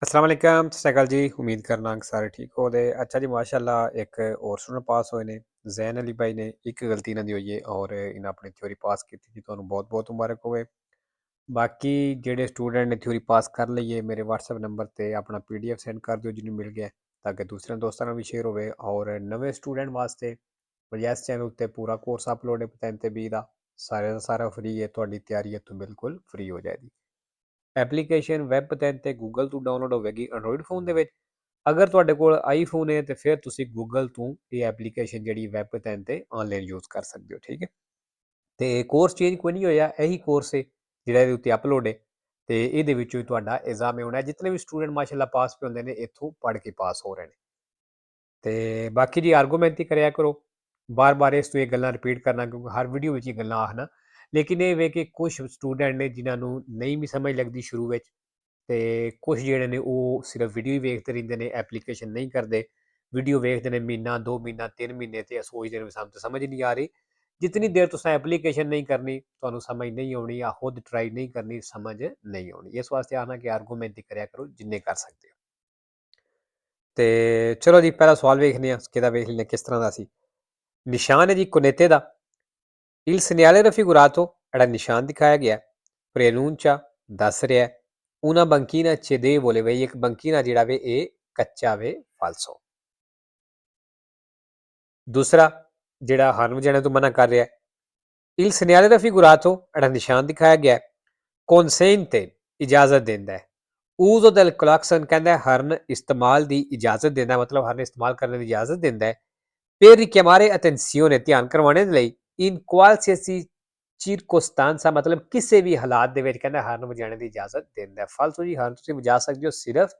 अस्सलाम वालेकुम सत श्री अकाल जी। उम्मीद करना कि सारे ठीक हो दे। अच्छा जी, माशाल्लाह एक और स्टूडेंट पास होए ने जैन अली भाई ने एक गलती इन्हां दी होई है और इन्हें अपनी थ्योरी पास की थी। तुहानू बहुत बहुत मुबारक होवे। बाकी जेडे स्टूडेंट ने थ्योरी पास कर ली है मेरे व्हाट्सएप नंबर ते अपना PDF सेंड कर दिओ जिन्हें मिल गया, ताकि दूसरे दोस्तों भी शेयर होवे। और नवे स्टूडेंट वास्ते यस चैनल उत्ते पूरा कोर्स अपलोड है 3 का सारे का सारा फ्री है। तुहाडी तैयारी है तो बिल्कुल फ्री हो जाएगी। ਐਪਲੀਕੇਸ਼ਨ ਵੈਬ ਪਤਨ ਤੇ ਗੂਗਲ ਤੋਂ ਡਾਊਨਲੋਡ ਹੋਵੇਗੀ ਐਂਡਰੋਇਡ ਫੋਨ ਦੇ ਵਿੱਚ। ਅਗਰ ਤੁਹਾਡੇ ਕੋਲ ਆਈਫੋਨ ਹੈ ਤੇ ਫਿਰ ਤੁਸੀਂ ਗੂਗਲ ਤੋਂ ਇਹ ਐਪਲੀਕੇਸ਼ਨ ਜਿਹੜੀ ਵੈਬ ਪਤਨ ਤੇ ਆਨਲਾਈਨ ਯੂਜ਼ ਕਰ ਸਕਦੇ ਹੋ। ਠੀਕ ਹੈ, ਤੇ ਕੋਰਸ ਚੇਂਜ ਕੋਈ ਨਹੀਂ ਹੋਇਆ, ਇਹੀ ਕੋਰਸ ਹੈ ਜਿਹੜਾ ਇਹਦੇ ਉੱਤੇ ਅਪਲੋਡ ਹੈ ਤੇ ਇਹਦੇ ਵਿੱਚੋਂ ਹੀ ਤੁਹਾਡਾ ਐਗਜ਼ਾਮ ਹੋਣਾ। ਜਿੰਨੇ ਵੀ ਸਟੂਡੈਂਟ ਮਾਸ਼ਾਅੱਲਾ ਪਾਸ ਵੀ ਹੁੰਦੇ ਨੇ ਇੱਥੋਂ ਪੜ੍ਹ ਕੇ ਪਾਸ ਹੋ ਰਹੇ ਨੇ। ਤੇ ਬਾਕੀ ਜੀ ਆਰਗੂਮੈਂਟ ਹੀ ਕਰਿਆ ਕਰੋ, ਬਾਰ-ਬਾਰ ਇਸ ਤੋਂ ਇਹ ਗੱਲਾਂ ਰਿਪੀਟ ਕਰਨਾ, ਕਿਉਂਕਿ ਹਰ ਵੀਡੀਓ ਵਿੱਚ ਇਹ ਗੱਲਾਂ ਆਖਣਾ। ਲੇਕਿਨ ਇਹ ਵੇ ਕਿ ਕੁਝ ਸਟੂਡੈਂਟ ਨੇ ਜਿਨ੍ਹਾਂ ਨੂੰ ਨਹੀਂ ਵੀ ਸਮਝ ਲੱਗਦੀ ਸ਼ੁਰੂ ਵਿੱਚ, ਤੇ ਕੁਝ ਜਿਹੜੇ ਨੇ ਉਹ ਸਿਰਫ ਵੀਡੀਓ ਹੀ ਵੇਖਦੇ ਰਹਿੰਦੇ ਨੇ, ਐਪਲੀਕੇਸ਼ਨ ਨਹੀਂ ਕਰਦੇ। ਵੀਡੀਓ ਵੇਖਦੇ ਨੇ ਮਹੀਨਾ 2 ਮਹੀਨਾ 3 ਮਹੀਨੇ ਤੇ ਸੋਚਦੇ ਨੇ ਸਾਨੂੰ ਤਾਂ ਸਮਝ ਨਹੀਂ ਆ ਰਹੀ। ਜਿਤਨੀ ਦੇਰ ਤੁਸੀਂ ਐਪਲੀਕੇਸ਼ਨ ਨਹੀਂ ਕਰਨੀ ਤੁਹਾਨੂੰ ਸਮਝ ਨਹੀਂ ਆਉਣੀ, ਜਾਂ ਖੁਦ ਟਰਾਈ ਨਹੀਂ ਕਰਨੀ ਸਮਝ ਨਹੀਂ ਆਉਣੀ। ਇਸ ਵਾਸਤੇ ਆਖਣਾ ਕਿ ਆਰਗੂਮੈਂਟ ਹੀ ਕਰਿਆ ਕਰੋ ਜਿੰਨੇ ਕਰ ਸਕਦੇ ਹੋ। ਤੇ ਚਲੋ ਜੀ, ਪਹਿਲਾ ਸਵਾਲ ਵੇਖਦੇ ਹਾਂ ਕਿਹਦਾ, ਵੇਖ ਲੈਂਦੇ ਕਿਸ ਤਰ੍ਹਾਂ ਦਾ ਸੀ। ਨਿਸ਼ਾਨ ਹੈ ਜੀ ਕੋਨੇਤੇ ਦਾ। Il segnale raffigurato era ਨਿਸ਼ਾਨ ਦਿਖਾਇਆ ਗਿਆ preannuncia ਦੱਸ ਰਿਹਾ una banchina cedevole ਵੇ ਇੱਕ banchina ਜਿਹੜਾ ਵੇ ਇਹ ਕੱਚਾ ਵੇ falso। ਦੂਸਰਾ ਜਿਹੜਾ ਹਾਰਨ ਵਜਾਣੇ ਤੋਂ ਮਨਾ ਕਰ ਰਿਹਾ il segnale raffigurato era ਨਿਸ਼ਾਨ ਦਿਖਾਇਆ ਗਿਆ consente ਇਜਾਜ਼ਤ ਦਿੰਦਾ ਹੈ uso del clacson ਕਹਿੰਦਾ ਹਰਨ ਇਸਤੇਮਾਲ ਦੀ ਇਜਾਜ਼ਤ ਦਿੰਦਾ, ਮਤਲਬ ਹਰਨ ਇਸਤੇਮਾਲ ਕਰਨ ਦੀ ਇਜਾਜ਼ਤ ਦਿੰਦਾ ਹੈ per richiamare attenzione ਧਿਆਨ ਕਰਵਾਉਣੇ ਦੇ ਲਈ in qualsiasi circostanza ਮਤਲਬ ਕਿਸੇ ਵੀ ਹਾਲਾਤ ਦੇ ਵਿੱਚ ਕਹਿੰਦਾ ਹਰਨ ਵਜਾਣੇ ਦੀ ਇਜਾਜ਼ਤ ਦਿੰਦਾ ਹੈ। ਫਾਲਤੂ ਜੀ ਹਰਨ ਤੁਸੀਂ ਵਜਾ ਸਕਦੇ ਹੋ ਸਿਰਫ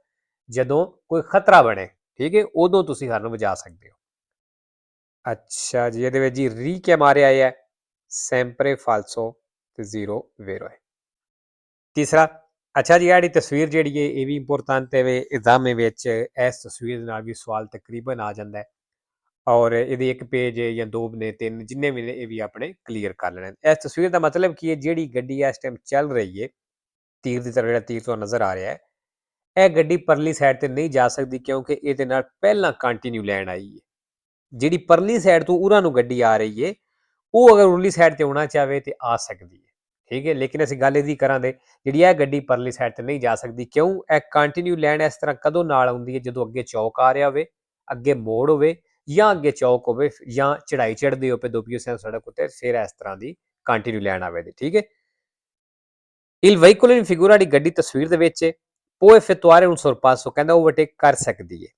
ਜਦੋਂ ਕੋਈ ਖਤਰਾ ਬਣੇ, ਠੀਕ ਹੈ, ਉਦੋਂ ਤੁਸੀਂ ਹਰਨ ਵਜਾ ਸਕਦੇ ਹੋ। ਅੱਛਾ ਜੀ, ਇਹਦੇ ਵਿੱਚ ਜੀ ਰੀਕੈਮਾਰੇ ਆਇਆ ਹੈ sempre falso ਤੇ 0 vero ਹੈ। ਤੀਸਰਾ, ਅੱਛਾ ਜੀ, ਜਿਹੜੀ ਤਸਵੀਰ ਜਿਹੜੀ ਹੈ ਇਹ ਵੀ ਇੰਪੋਰਟੈਂਟ ਹੈ ਐਗਜ਼ਾਮ ਵਿੱਚ। ਇਸ ਤਸਵੀਰ ਦੇ ਨਾਲ ਵੀ ਸਵਾਲ ਤਕਰੀਬਨ ਆ ਜਾਂਦਾ ਹੈ ਔਰ ਇਹਦੇ ਇੱਕ ਪੇਜ ਜਾਂ 2 ਨੇ 3 ਜਿੰਨੇ ਵੀ ਨੇ ਇਹ ਵੀ ਆਪਣੇ ਕਲੀਅਰ ਕਰ ਲੈਣੇ। ਇਸ ਤਸਵੀਰ ਦਾ ਮਤਲਬ ਕੀ ਹੈ, ਜਿਹੜੀ ਗੱਡੀ ਇਸ ਟਾਈਮ ਚੱਲ ਰਹੀ ਹੈ ਤੀਰ ਦੀ ਤਰ੍ਹਾਂ, ਜਿਹੜਾ ਤੀਰ ਤੋਂ ਨਜ਼ਰ ਆ ਰਿਹਾ ਹੈ, ਇਹ ਗੱਡੀ ਪਰਲੀ ਸਾਈਡ ਤੇ ਨਹੀਂ ਜਾ ਸਕਦੀ ਕਿਉਂਕਿ ਇਹਦੇ ਨਾਲ ਪਹਿਲਾਂ ਕੰਟੀਨਿਊ ਲੈਣ ਆਈ ਹੈ। ਜਿਹੜੀ ਪਰਲੀ ਸਾਈਡ ਤੋਂ ਉਹਨਾਂ ਨੂੰ ਗੱਡੀ ਆ ਰਹੀ ਹੈ ਉਹ ਅਗਰ ਉਰਲੀ ਸਾਈਡ ਤੇ ਆਉਣਾ ਚਾਹਵੇ ਤੇ ਆ ਸਕਦੀ ਹੈ, ਠੀਕ ਹੈ। ਲੇਕਿਨ ਅਸੀਂ ਗੱਲ ਇਹਦੀ ਕਰਾਂਗੇ ਜਿਹੜੀ ਇਹ ਗੱਡੀ ਪਰਲੀ ਸਾਈਡ ਤੇ ਨਹੀਂ ਜਾ ਸਕਦੀ। ਕਿਉਂ? ਇਹ ਕੰਟੀਨਿਊ ਲੈਣ ਇਸ ਤਰ੍ਹਾਂ ਕਦੋਂ ਨਾਲ ਆਉਂਦੀ ਹੈ, ਜਦੋਂ ਅੱਗੇ ਚੌਕ ਆ ਰਿਹਾ ਹੋਵੇ, ਅੱਗੇ ਮੋੜ ਹੋਵੇ, ਜਾਂ ਅੱਗੇ ਚੌਕ ਹੋਵੇ, ਜਾਂ ਚੜਾਈ ਚੜ੍ਹਦੀ ਹੋਵੇ ਦੋਪੀਓ ਸੜਕ ਉੱਤੇ, ਫਿਰ ਇਸ ਤਰ੍ਹਾਂ ਦੀ ਕੰਟੀਨਿਊ ਲੈਣ ਆਵੇ ਦੀ, ਠੀਕ ਹੈ। Il veicolo in figura ਦੀ ਗੱਡੀ ਤਸਵੀਰ ਦੇ ਵਿੱਚ può effettuare un sorpasso ਕਹਿੰਦਾ ਓਵਰਟੇਕ ਕਰ ਸਕਦੀ ਹੈ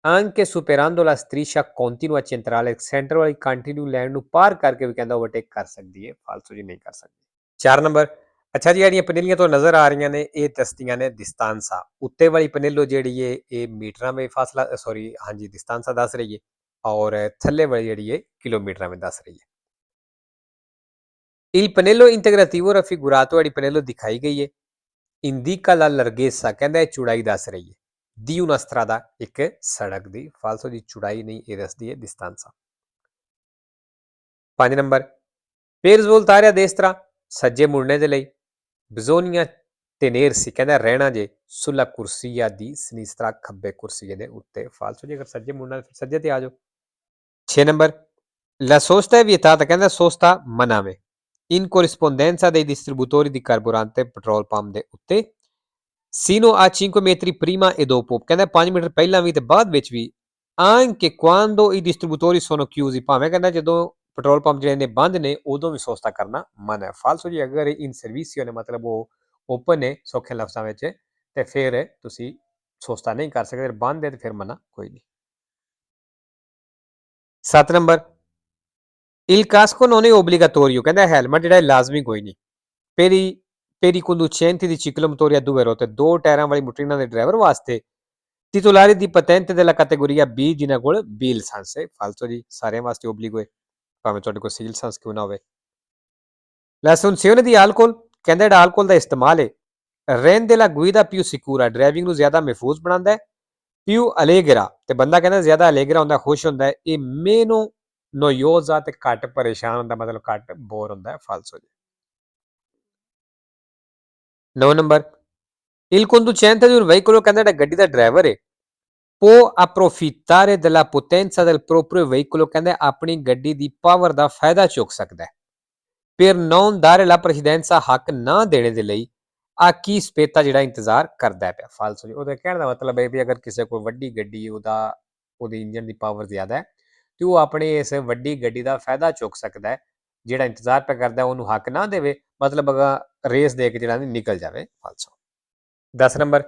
anche superando la striscia continua centrale, centre ਵਾਲੀ ਕੰਟੀਨਿਊ ਲਾਈਨ ਨੂੰ ਪਾਰ ਕਰਕੇ ਵੀ ਕਹਿੰਦਾ ਓਵਰਟੇਕ ਕਰ ਸਕਦੀ ਹੈ। ਫਾਲਤੂ ਜੀ ਨਹੀਂ ਕਰ ਸਕਦੀ। 4 ਨੰਬਰ, ਅੱਛਾ ਜੀ, ਜਿਹੜੀਆਂ ਪਨੇਲੀਆਂ ਤੋਂ ਨਜ਼ਰ ਆ ਰਹੀਆਂ ਨੇ ਇਹ ਦੱਸਦੀਆਂ ਨੇ ਦਿਸਤਾਂਸਾ। ਉੱਤੇ ਵਾਲੀ ਪਨੇਲੋ ਜਿਹੜੀ ਹੈ ਇਹ ਮੀਟਰਾਂ ਵਿੱਚ ਫਾਸਲਾ, ਸੌਰੀ ਹਾਂਜੀ ਦਿਸਤਾਂਸਾ ਦੱਸ ਰਹੀ ਹੈ, ਔਰ ਥੱਲੇ ਵਾਲੀ ਜਿਹੜੀ ਹੈ ਕਿਲੋਮੀਟਰਾਂ ਵਿੱਚ ਦੱਸ ਰਹੀ ਹੈ। Il pannello integrativo raffigurato ਜਿਹੜੀ ਪਨੇਲੋ ਦਿਖਾਈ ਗਈ ਹੈ indica la larghezza ਕਹਿੰਦਾ ਇਹ ਚੌੜਾਈ ਦੱਸ ਰਹੀ ਹੈ di una strada ਇੱਕ ਸੜਕ ਦੀ। ਫਾਲਤੂ ਦੀ ਚੌੜਾਈ ਨਹੀਂ, ਇਹ ਦੱਸਦੀ ਹੈ distanza। 5 number, per svoltare a destra ਸੱਜੇ ਮੁੜਨੇ ਦੇ ਲਈ bisogna tenersi ਕਹਿੰਦਾ ਰਹਿਣਾ ਜੇ sulla corsia di sinistra ਖੱਬੇ ਕੁਰਸੀਏ ਦੇ ਉੱਤੇ। ਫਾਲਤੂ ਜੀ ਅਗਰ ਸੱਜੇ ਮੁੜਨਾ ਫਿਰ ਸੱਜੇ ਤੇ ਆ ਜਾਓ। 6 ਨੰਬਰ, la sosta è vietata ਕਹਿੰਦਾ ਸੋਸਤਾ ਮਨਾ ਵੇ in corrispondenza dei distributori di carburante petrol pump ਦੇ ਉੱਤੇ sino a 5 metri prima e dopo ਕਹਿੰਦਾ 5 ਮੀਟਰ ਪਹਿਲਾਂ ਵੀ ਤੇ ਬਾਅਦ ਵਿੱਚ ਵੀ anche quando i distributori sono chiusi ਭਾਵੇਂ ਕਹਿੰਦਾ ਜਦੋਂ ਪੈਟਰੋਲ ਪੰਪ ਜਿਹੜੇ ਨੇ ਬੰਦ ਨੇ ਉਦੋਂ ਵੀ ਸੋਸਤਾ ਕਰਨਾ ਮਨਾ ਹੈ। ਫਾਲਤੂ ਜੀ ਅਗਰ ਇਨ ਸਰਵਿਸਿਓ ਨੇ ਮਤਲਬ ਉਹ ਓਪਨ ਨੇ ਸੌਖੇ ਲਫ਼ਜ਼ਾਂ ਵਿੱਚ ਤੇ ਫਿਰ ਤੁਸੀਂ ਸੋਸਤਾ ਨਹੀਂ ਕਰ ਸਕਦੇ, ਬੰਦ ਹੈ ਤੇ ਫਿਰ ਮਨਾ ਕੋਈ ਨਹੀਂ। 7 number, il casco non è obbligatorio ਕਹਿੰਦਾ ਹੈਲਮਟ ਜਿਹੜਾ ਲਾਜ਼ਮੀ ਕੋਈ ਨਹੀਂ per i conducenti di ciclomotori a 2 ruote, 2 ਟਾਇਰਾਂ ਵਾਲੀ ਮੋਟਰਸਾਈਕਲਾਂ ਦੇ ਡਰਾਈਵਰ ਵਾਸਤੇ titolari di patente della categoria B ਜਿਨ੍ਹਾਂ ਕੋਲ B ਲਾਇਸੈਂਸ ਹੈ। ਫਾਲਤੂ ਜੀ ਸਾਰਿਆਂ ਵਾਸਤੇ ਓਬਲੀਗੋ ਹੈ ਭਾਵੇਂ ਤੁਹਾਡੇ ਕੋਲ C ਲਾਇਸੈਂਸ ਕਿਉਂ ਨਾ ਹੋਵੇ। l'assunzione di alcol ਕਹਿੰਦਾ ਜਿਹੜਾ alcol ਦਾ ਇਸਤੇਮਾਲ ਹੈ rende la guida più sicura driving ਨੂੰ ਜ਼ਿਆਦਾ ਮਹਿਫੂਜ਼ ਬਣਾਉਂਦਾ ਹੈ più allegra ਤੇ ਬੰਦਾ ਕਹਿੰਦਾ ਜ਼ਿਆਦਾ ਅਲੇਗਰਾ ਹੁੰਦਾ, ਖੁਸ਼ ਹੁੰਦਾ ਹੈ। ਇਹ meno noiosa ਤੇ ਘੱਟ ਪਰੇਸ਼ਾਨ ਹੁੰਦਾ, ਮਤਲਬ ਘੱਟ ਬੋਰ ਹੁੰਦਾ ਹੈ। ਫਾਲਤੂ ਜੀ। 9 number, Il conducente di un veicolo ਕਹਿੰਦਾ ਜਿਹੜਾ ਗੱਡੀ ਦਾ ਡਰਾਈਵਰ ਹੈ può approfittare della potenza del proprio veicolo ਕਹਿੰਦਾ ਆਪਣੀ ਗੱਡੀ ਦੀ ਪਾਵਰ ਦਾ ਫਾਇਦਾ ਚੁੱਕ ਸਕਦਾ ਹੈ per non dare la precedenza ਹੱਕ ਨਾ ਦੇਣੇ ਦੇ ਲਈ ਆ ਕੀ ਸਪੇਤਾ ਜਿਹੜਾ ਇੰਤਜ਼ਾਰ ਕਰਦਾ ਪਿਆ ਫਾਲਸੋ ਜੀ ਉਹਦਾ ਕਹਿਣ ਦਾ ਮਤਲਬ ਹੈ ਵੀ ਅਗਰ ਕਿਸੇ ਕੋਈ ਵੱਡੀ ਗੱਡੀ ਉਹਦੀ ਇੰਜਨ ਦੀ ਪਾਵਰ ਜ਼ਿਆਦਾ ਹੈ ਤੇ ਉਹ ਆਪਣੀ ਇਸ ਵੱਡੀ ਗੱਡੀ ਦਾ ਫਾਇਦਾ ਚੁੱਕ ਸਕਦਾ ਹੈ ਜਿਹੜਾ ਇੰਤਜ਼ਾਰ ਪਿਆ ਕਰਦਾ ਉਹਨੂੰ ਹੱਕ ਨਾ ਦੇਵੇ ਮਤਲਬ ਅਗਰ ਰੇਸ ਦੇ ਕੇ ਜਿਹੜਾ ਨਿਕਲ ਜਾਵੇ ਫਾਲਸੋ 10 ਨੰਬਰ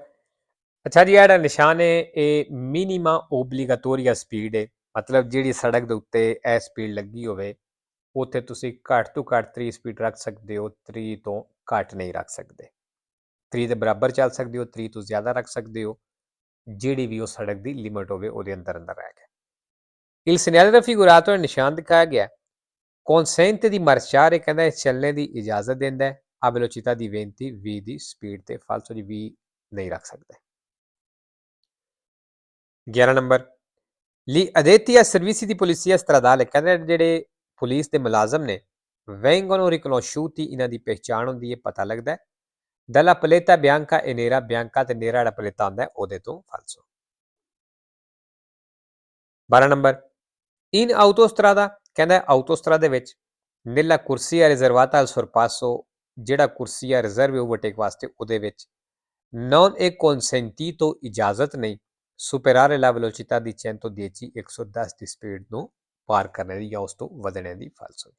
ਅੱਛਾ ਜੀ ਇਹ ਜਿਹੜਾ ਨਿਸ਼ਾਨ ਹੈ ਇਹ ਮਿਨੀਮਾ ਓਬਲੀਗਾਟੋਰੀਆ ਸਪੀਡ ਹੈ ਮਤਲਬ ਜਿਹੜੀ ਸੜਕ ਦੇ ਉੱਤੇ ਇਹ ਸਪੀਡ ਲੱਗੀ ਹੋਵੇ ਉੱਥੇ ਤੁਸੀਂ ਘੱਟ ਤੋਂ ਘੱਟ 3 ਸਪੀਡ ਰੱਖ ਸਕਦੇ ਹੋ 3 ਤੋਂ ਘੱਟ ਨਹੀਂ ਰੱਖ ਸਕਦੇ 3 ਦੇ ਬਰਾਬਰ ਚੱਲ ਸਕਦੇ ਹੋ 3 ਤੋਂ ਜ਼ਿਆਦਾ ਰੱਖ ਸਕਦੇ ਹੋ ਜਿਹੜੀ ਵੀ ਉਹ ਸੜਕ ਦੀ ਲਿਮਟ ਹੋਵੇ ਉਹਦੇ ਅੰਦਰ ਰਹਿ ਗਿਆ Il segnale raffigurato nel ਨਿਸ਼ਾਨ ਦਿਖਾਇਆ ਗਿਆ consente di marciare ਕਹਿੰਦਾ ਚੱਲਣੇ ਦੀ ਇਜਾਜ਼ਤ ਦਿੰਦਾ ਹੈ a velocità di 20 the speed ਤੇ ਫਾਲਸੋ ਦੀ 20 ਨਹੀਂ ਰੱਖ ਸਕਦੇ 11 number Gli addetti ai servizi di polizia stradale ਕਹਿੰਦੇ ਜਿਹੜੇ ਪੁਲਿਸ ਦੇ ਮੁਲਾਜ਼ਮ ਨੇ vengono riconosciuti ਇਹਨਾਂ ਦੀ ਪਹਿਚਾਣ ਹੁੰਦੀ ਹੈ ਪਤਾ ਲੱਗਦਾ ਹੈ dalla paletta bianca e nera bianca ਤੇ nera ਜਿਹੜਾ ਪਲੇਤਾ ਹੁੰਦਾ ਉਹਦੇ ਤੋਂ ਫਾਲਸੋ 12 ਨੰਬਰ in autostrada ਕਹਿੰਦਾ autostrada ਵਿੱਚ nella corsia riservata al sorpasso ਜਿਹੜਾ ਕੁਰਸੀਆ ਰਿਜ਼ਰਵ ਓਵਰਟੇਕ ਵਾਸਤੇ ਉਹਦੇ ਵਿੱਚ non è consentito ਇਜਾਜ਼ਤ ਨਹੀਂ superare la velocità di 110 110 ਦੀ ਸਪੀਡ ਨੂੰ ਪਾਰ ਕਰਨੇ ਦੀ ਜਾਂ ਉਸ ਤੋਂ ਵਧਣੇ ਦੀ ਫਾਲਸੋ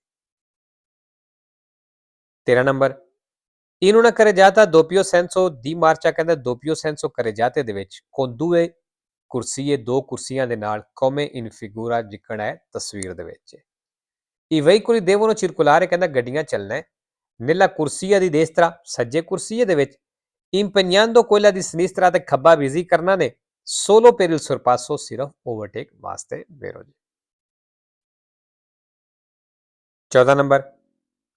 13 number in una carreggiata doppio senso di marcia ਕਹਿੰਦਾ doppio senso carreggiate ਦੇ ਵਿੱਚ con due ਕੁਰਸੀਏ ਦੋ ਕੁਰਸੀਆਂ ਦੇ ਨਾਲ come in figura ਜਿੱਕਣ ਹੈ ਤਸਵੀਰ ਦੇ ਵਿੱਚ i veicoli devono circolare ਕਹਿੰਦਾ ਗੱਡੀਆਂ ਚੱਲਣਾ ਹੈ nella corsia di destra ਸੱਜੇ ਕੁਰਸੀਏ ਦੇ ਵਿੱਚ impegnando quella di sinistra ਤੇ ਖੱਬਾ ਬਿਜ਼ੀ ਕਰਨਾ ਨੇ solo per il sorpasso ਸਿਰਫ ਓਵਰਟੇਕ ਵਾਸਤੇ ਵੇਰੋ ਜੀ 14 ਨੰਬਰ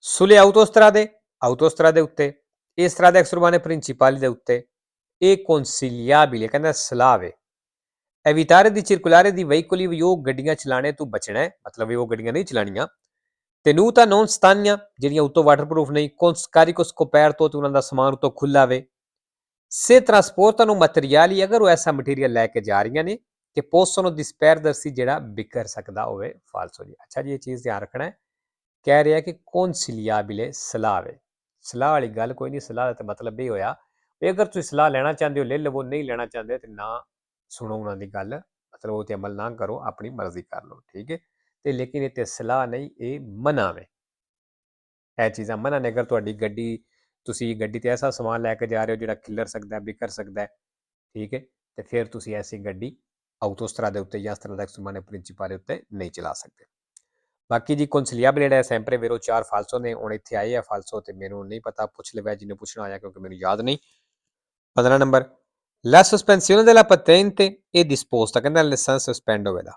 sulle autostrade ਉੱਤੇ ਇਹ strade extraurbane principali ਦੇ ਉੱਤੇ ਇਹ consigliabile ਕਹਿੰਦਾ ਸਲਾਹ ਵੇ evitare di circolare di veicoli ਵੀ ਉਹ ਗੱਡੀਆਂ ਚਲਾਣੇ ਤੋਂ ਬਚਣਾ ਹੈ ਮਤਲਬ ਉਹ ਗੱਡੀਆਂ ਨਹੀਂ ਚਲਾਣੀਆਂ tenuta non stagna ਜਿਹੜੀਆਂ ਉੱਤੋਂ ਵਾਟਰਪ੍ਰੂਫ ਨਹੀਂ con scarico scoperto ਤੇ ਉਹਨਾਂ ਦਾ ਸਮਾਨ ਉੱਤੋਂ ਖੁੱਲਾ ਵੇ se trasportano materiali ਅਗਰ ਉਹ ਐਸਾ ਮਟੀਰੀਅਲ ਲੈ ਕੇ ਜਾ ਰਹੀਆਂ ਨੇ ਕਿ possono disperdersi ਜਿਹੜਾ ਵਿਕਰ ਸਕਦਾ ਹੋਵੇ ਫਾਲਸੋ ਜੀ ਅੱਛਾ ਜੀ ਇਹ ਚੀਜ਼ ਧਿਆਨ ਰੱਖਣਾ ਹੈ ਕਹਿ ਰਿਹਾ ਕਿ consigliabile ਸਲਾਹ ਵੇ ਸਲਾਹ ਵਾਲੀ ਗੱਲ ਕੋਈ ਨਹੀਂ ਸਲਾਹ ਦਾ ਤਾਂ ਮਤਲਬ ਇਹ ਹੋਇਆ ਵੀ ਅਗਰ ਤੁਸੀਂ ਸਲਾਹ ਲੈਣਾ ਚਾਹੁੰਦੇ ਹੋ ਲੈ ਲਵੋ ਨਹੀਂ ਲੈਣਾ ਚਾਹੁੰਦੇ ਤੇ ਨਾ ਸੁਣੋ ਉਹਨਾਂ ਦੀ ਗੱਲ ਮਤਲਬ ਉਹ ਤੇ ਅਮਲ ਨਾ ਕਰੋ ਆਪਣੀ ਮਰਜ਼ੀ ਕਰ ਲਓ ਠੀਕ ਹੈ ਤੇ ਲੇਕਿਨ ਇਹ ਤੇ ਸਲਾਹ ਨਹੀਂ ਇਹ ਮਨਾ ਵੇ ਇਹ ਚੀਜ਼ਾਂ ਮਨਾ ਨੇ ਅਗਰ ਤੁਹਾਡੀ ਗੱਡੀ ਤੁਸੀਂ ਗੱਡੀ ਤੇ ਐਸਾ ਸਮਾਨ ਲੈ ਕੇ ਜਾ ਰਹੇ ਹੋ ਜਿਹੜਾ ਖਿੱਲਰ ਸਕਦਾ ਵਿਕਰ ਸਕਦਾ ਠੀਕ ਹੈ ਤੇ ਫਿਰ ਤੁਸੀਂ ਐਸੀ ਗੱਡੀ ਆਊਟੋਸਟਰਾ ਦੇ ਉੱਤੇ ਜਾਂ ਸਟਰਾ ਐਕਸਟਰਮਾਨੇ ਪ੍ਰਿੰਸੀਪਲ ਉੱਤੇ ਨਹੀਂ ਚਲਾ ਸਕਦੇ ਬਾਕੀ ਜੀ consigliabile ਜਿਹੜਾ sempre vero 4 falso ਨੇ ਹੁਣ ਇੱਥੇ ਆਏ ਆ falso ਤੇ ਮੈਨੂੰ ਨਹੀਂ ਪਤਾ ਪੁੱਛ ਲਵਿਆ ਜਿਹਨੇ ਪੁੱਛਣਾ ਆਇਆ ਕਿਉਂਕਿ ਮੈਨੂੰ ਯਾਦ ਨਹੀਂ 15 number la sospensione della patente è disposta ਕਹਿੰਦਾ ਲਾਇਸੈਂਸ ਸਸਪੈਂਡ ਹੋਵੇਗਾ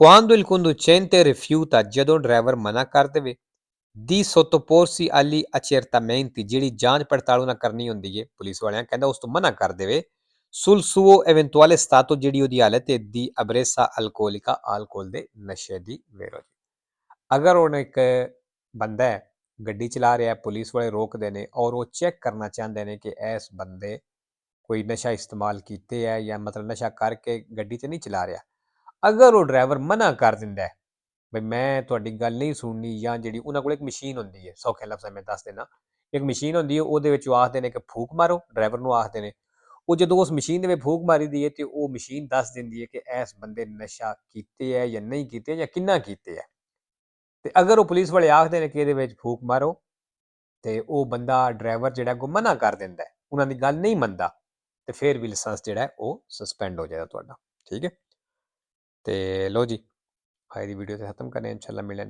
quando il conducente rifiuta ਜਦੋਂ ਡਰਾਈਵਰ ਮਨਾ ਕਰ ਦੇਵੇ di sottoporsi agli accertamenti ਜਿਹੜੀ ਜਾਂਚ ਪੜਤਾਲ ਉਹਨਾਂ ਕਰਨੀ ਹੁੰਦੀ ਹੈ ਪੁਲਿਸ ਵਾਲਿਆਂ ਕਹਿੰਦਾ ਉਸ ਤੋਂ ਮਨਾ ਕਰ ਦੇਵੇ sul suo eventuale stato ਜਿਹੜੀ ਉਹਦੀ ਹਾਲਤ ਹੈ ਦੀ ਅਬਰੇਸਾ ਅਲਕੋਲਿਕਾ alcol ਦੇ ਨਸ਼ੇ ਦੀ ਵੇਰੋ ਅਗਰ ਹੁਣ ਇੱਕ ਬੰਦਾ ਹੈ ਗੱਡੀ ਚਲਾ ਰਿਹਾ ਪੁਲਿਸ ਵਾਲੇ ਰੋਕਦੇ ਨੇ ਔਰ ਉਹ ਚੈੱਕ ਕਰਨਾ ਚਾਹੁੰਦੇ ਨੇ ਕਿ ਇਸ ਬੰਦੇ ਕੋਈ ਨਸ਼ਾ ਇਸਤੇਮਾਲ ਕੀਤੇ ਹੈ ਜਾਂ ਮਤਲਬ ਨਸ਼ਾ ਕਰਕੇ ਗੱਡੀ ਤੇ ਨਹੀਂ ਚਲਾ ਰਿਹਾ ਅਗਰ ਉਹ ਡਰਾਈਵਰ ਮਨਾ ਕਰ ਦਿੰਦਾ ਬਈ ਮੈਂ ਤੁਹਾਡੀ ਗੱਲ ਨਹੀਂ ਸੁਣਨੀ ਜਾਂ ਜਿਹੜੀ ਉਹਨਾਂ ਕੋਲ ਇੱਕ ਮਸ਼ੀਨ ਹੁੰਦੀ ਹੈ ਸੌਖੇ ਲਫ਼ਜ਼ਾਂ ਮੈਂ ਦੱਸ ਦੇਣਾ ਇੱਕ ਮਸ਼ੀਨ ਹੁੰਦੀ ਹੈ ਉਹਦੇ ਵਿੱਚ ਉਹ ਆਖਦੇ ਨੇ ਕਿ ਫੂਕ ਮਾਰੋ ਡਰਾਈਵਰ ਨੂੰ ਆਖਦੇ ਨੇ ਉਹ ਜਦੋਂ ਉਸ ਮਸ਼ੀਨ ਦੇ ਵਿੱਚ ਫੂਕ ਮਾਰੀ ਦੀ ਹੈ ਤੇ ਉਹ ਮਸ਼ੀਨ ਦੱਸ ਦਿੰਦੀ ਹੈ ਕਿ ਇਸ ਬੰਦੇ ਨੇ ਨਸ਼ਾ ਕੀਤੇ ਹੈ ਜਾਂ ਨਹੀਂ ਕੀਤੇ ਜਾਂ ਕਿੰਨਾ ਕੀਤੇ ਹੈ ਤੇ ਅਗਰ ਉਹ ਪੁਲਿਸ ਵਾਲੇ ਆਖਦੇ ਨੇ ਕਿ ਇਹਦੇ ਵਿੱਚ ਫੂਕ ਮਾਰੋ ਤੇ ਉਹ ਬੰਦਾ ਡਰਾਈਵਰ ਜਿਹੜਾ ਕੋ ਮਨਾ ਕਰ ਦਿੰਦਾ ਉਹਨਾਂ ਦੀ ਗੱਲ ਨਹੀਂ ਮੰਨਦਾ ਤੇ ਫਿਰ ਵੀ ਲਾਇਸੈਂਸ ਜਿਹੜਾ ਉਹ ਸਸਪੈਂਡ ਹੋ ਜਾਏਗਾ ਤੁਹਾਡਾ ਠੀਕ ਹੈ ਤੇ ਲੋ ਜੀ ਅੱਜ ਦੀ ਵੀਡੀਓ ਤੇ ਖਤਮ ਕਰਨੇ ਇਨਸ਼ਾਅੱਲਾ ਮਿਲਣਾ